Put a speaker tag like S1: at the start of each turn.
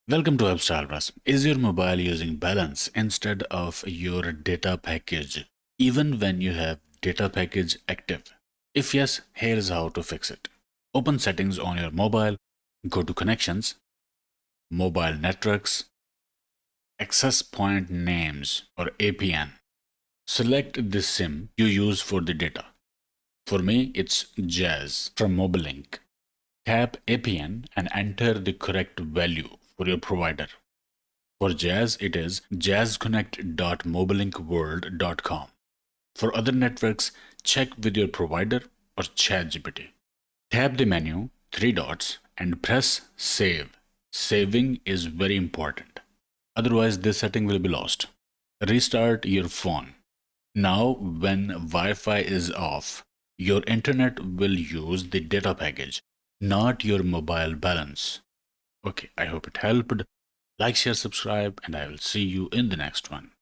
S1: Welcome to AppStarBus. Is your mobile using balance instead of your data package, even when you have data package active? If yes, here is how to fix it. Open settings on your mobile, go to connections, mobile networks, access point names or APN. Select the SIM you use for the data. For me, it's Jazz from Mobilink. Tap APN and enter the correct value for your provider. For Jazz, it is jazzconnect.mobilinkworld.com. For other networks, check with your provider or ChatGPT. Tap the menu, three dots, and press Save. Saving is very important. Otherwise, this setting will be lost. Restart your phone. Now, when Wi-Fi is off, your internet will use the data package, not your mobile balance. Okay, I hope it helped. Like, share, subscribe, and I will see you in the next one.